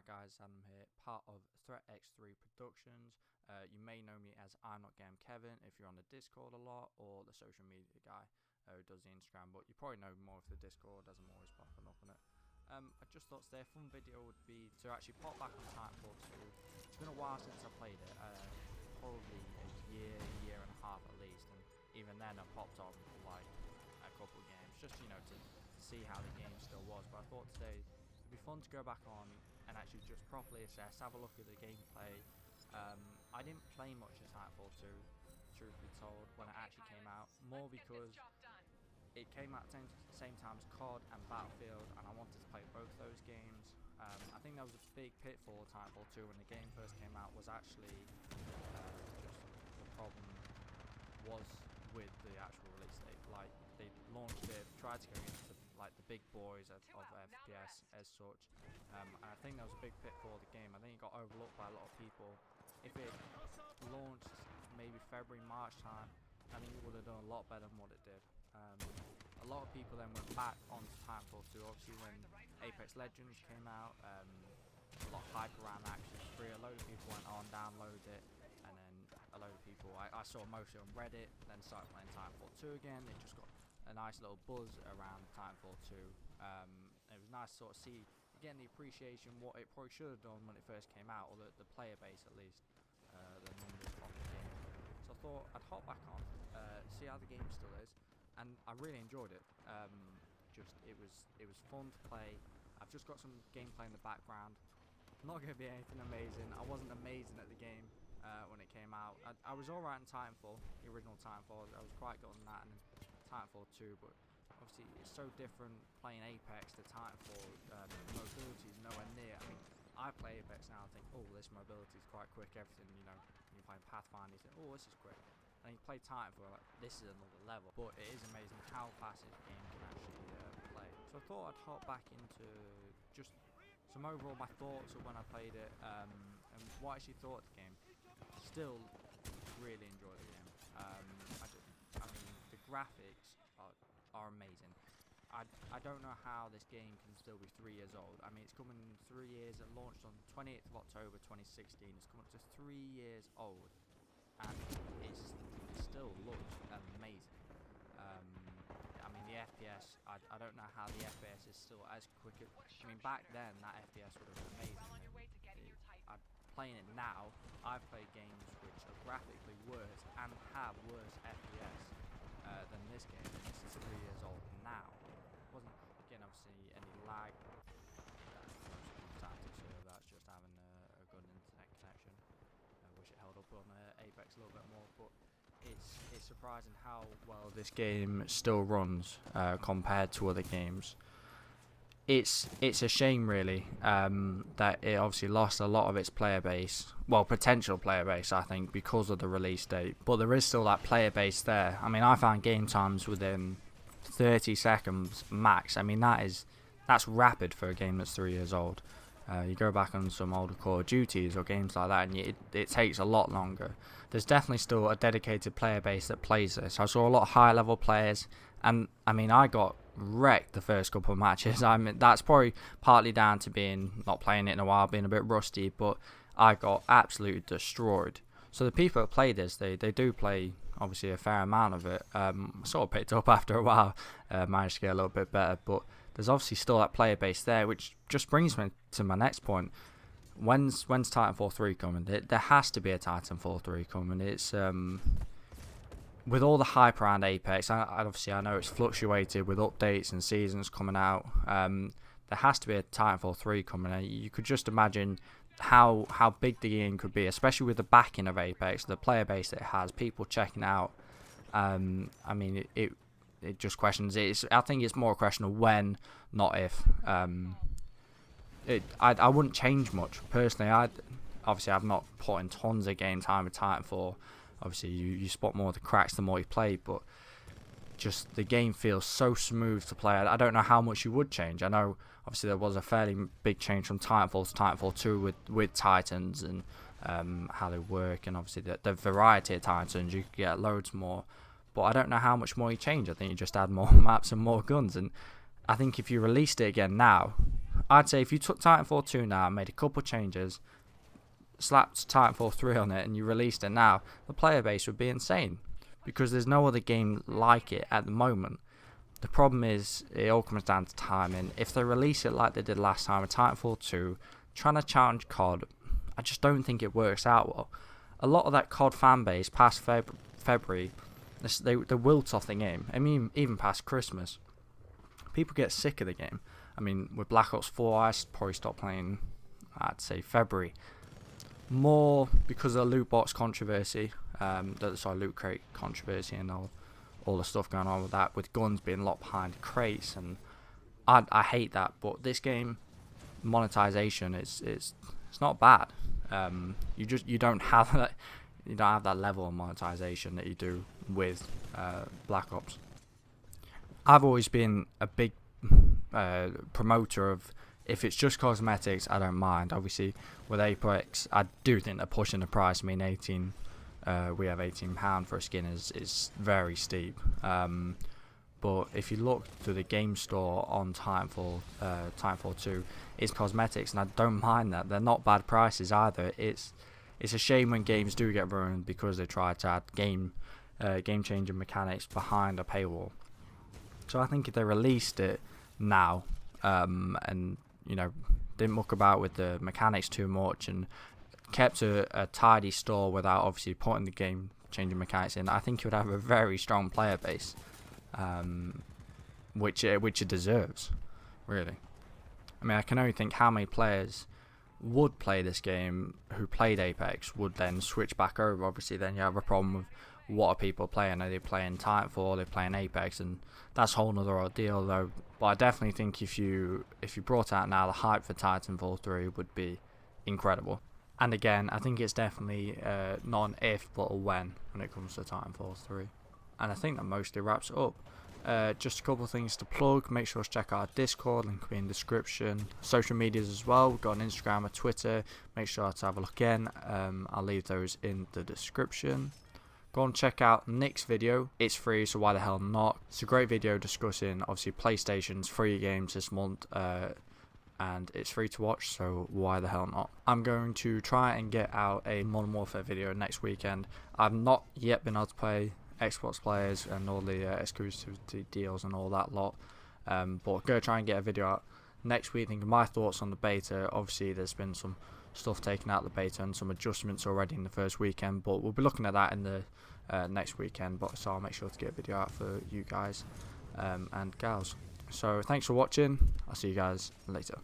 guys, Adam here, part of Threat X3 Productions. You may know me as I'm Not Game Kevin if you're on the Discord a lot, or the social media guy who does the Instagram, but you probably know more of the Discord as I'm always popping up on it. I just thought today a fun video would be to actually pop back on Titanfall 2. It's been a while since I played it, probably a year and a half at least, and even then I popped on for like a couple of games, just to see how the game still was. But I thought today it'd be fun to go back on and actually just properly assess, have a look at the gameplay. I didn't play much of Titanfall 2, truth be told, when it actually came out, more because it came out at the same time as COD and Battlefield, and I wanted to play both those games. I think that was a big pitfall of Titanfall 2 when the game first came out, was actually just the problem was with the actual release date. Like, they launched it, tried to go into like the big boys of FPS as such, and I think that was a big pitfall of the game. I think it got overlooked by a lot of people. If it launched maybe February, March time, I think it would have done a lot better than what it did. A lot of people then went back onto Titanfall 2, obviously when Apex Legends came out, a lot of hype around Action 3, a load of people went on, downloaded it, and then a load of people, I saw mostly on Reddit, then started playing Titanfall 2 again. It just got a nice little buzz around Titanfall 2. It was nice to sort of see, again, the appreciation, what it probably should have done when it first came out, or the player base at least, the numbers of the game. So I thought I'd hop back on, see how the game still is, and I really enjoyed it. It was fun to play. I've just got some gameplay in the background. Not going to be anything amazing. I wasn't amazing at the game when it came out. I was alright in Titanfall, the original Titanfall. I was quite good on that, and Titanfall 2, but obviously it's so different playing Apex to Titanfall. Mobility is nowhere near. I mean, I play Apex now and think, oh, this mobility is quite quick, everything, you're playing Pathfinder, you think, oh, this is quick. And you play Titanfall, like, this is another level. But it is amazing how fast this game can actually play. So I thought I'd hop back into just some overall my thoughts of when I played it, and what I actually thought of the game. Still really enjoy the game. I mean, the graphics are amazing. I don't know how this game can still be 3 years old. I mean, it's coming 3 years. It launched on 28th of October 2016. It's coming up to 3 years old, and it still looks amazing. I mean, the FPS, I don't know how the FPS is still as quick as, I mean, back then that FPS would have been amazing. Playing it now, I've played games which are graphically worse and have worse FPS than this game. This is 3 years old now. Wasn't, again, obviously any lag. Tactics here, that's just having a good internet connection. I wish it held up on Apex a little bit more, but it's surprising how well this game still runs compared to other games. It's a shame, really, that it obviously lost a lot of its player base, well, potential player base, I think, because of the release date. But there is still that player base there. I mean, I found game times within 30 seconds max. I mean, that's rapid for a game that's 3 years old. You go back on some older Call of Duties or games like that, and it takes a lot longer. There's definitely still a dedicated player base that plays this. I saw a lot of high level players, and I mean, I got wrecked the first couple of matches. I mean, that's probably partly down to being not playing it in a while, being a bit rusty, but I got absolutely destroyed. So the people that play this, they do play obviously a fair amount of it. Sort of picked up after a while, managed to get a little bit better, but there's obviously still that player base there, which just brings me to my next point. When's Titanfall 3 coming? There has to be a Titanfall 3 coming. It's with all the hype around Apex, obviously I know it's fluctuated with updates and seasons coming out. There has to be a Titanfall 3 coming. You could just imagine how big the game could be, especially with the backing of Apex, the player base that it has, people checking out. I mean, it just questions it. I think it's more a question of when, not if. I wouldn't change much personally. I've not put in tons of game time with Titanfall. Obviously, you spot more of the cracks the more you play, but just the game feels so smooth to play. I don't know how much you would change. I know, obviously, there was a fairly big change from Titanfall to Titanfall 2 with Titans and how they work, and obviously the variety of Titans. You could get loads more, but I don't know how much more you change. I think you just add more maps and more guns, and I think if you released it again now, I'd say if you took Titanfall 2 now and made a couple changes, slapped Titanfall 3 on it, and you released it now, the player base would be insane, because there's no other game like it at the moment. The problem is, it all comes down to timing. If they release it like they did last time with Titanfall 2, trying to challenge COD, I just don't think it works out well. A lot of that COD fan base past February, they wilt off the game. I mean, even past Christmas, people get sick of the game. I mean, with Black Ops 4, I probably stopped playing, I'd say, February. More because of the loot box controversy, loot crate controversy, and all the stuff going on with that, with guns being locked behind crates, and I hate that. But this game monetization it's not bad. You don't have that level of monetization that you do with Black Ops. I've always been a big promoter of, if it's just cosmetics, I don't mind. Obviously, with Apex, I do think they're pushing the price. I mean, we have £18 for a skin is very steep. But if you look to the game store on Titanfall 2, it's cosmetics, and I don't mind that. They're not bad prices either. It's a shame when games do get ruined because they try to add game-changing mechanics behind a paywall. So I think if they released it now, and didn't muck about with the mechanics too much, and kept a tidy store without obviously putting the game-changing mechanics in, I think it would have a very strong player base, which it deserves, really. I mean, I can only think how many players would play this game who played Apex would then switch back over. Obviously, then you have a problem with what are people playing. Are they playing Titanfall? Are they playing Apex? And that's a whole nother ordeal, though. But I definitely think if you brought out now, the hype for Titanfall 3 would be incredible. And again, I think it's definitely not an if but a when it comes to Titanfall 3. And I think that mostly wraps it up. Just a couple of things to plug. Make sure to check out our Discord, link will be in the description. Social medias as well. We've got an Instagram, a Twitter. Make sure to have a look in. I'll leave those in the description. Go and check out Nick's video. It's free, so why the hell not? It's a great video discussing, obviously, PlayStation's free games this month. And it's free to watch, so why the hell not? I'm going to try and get out a Modern Warfare video next weekend. I've not yet been able to play Xbox players and all the exclusivity deals and all that lot, but I'm going to try and get a video out next week thinking my thoughts on the beta. Obviously there's been some stuff taken out of the beta and some adjustments already in the first weekend, but we'll be looking at that in the next weekend, so I'll make sure to get a video out for you guys and gals. So thanks for watching. I'll see you guys later.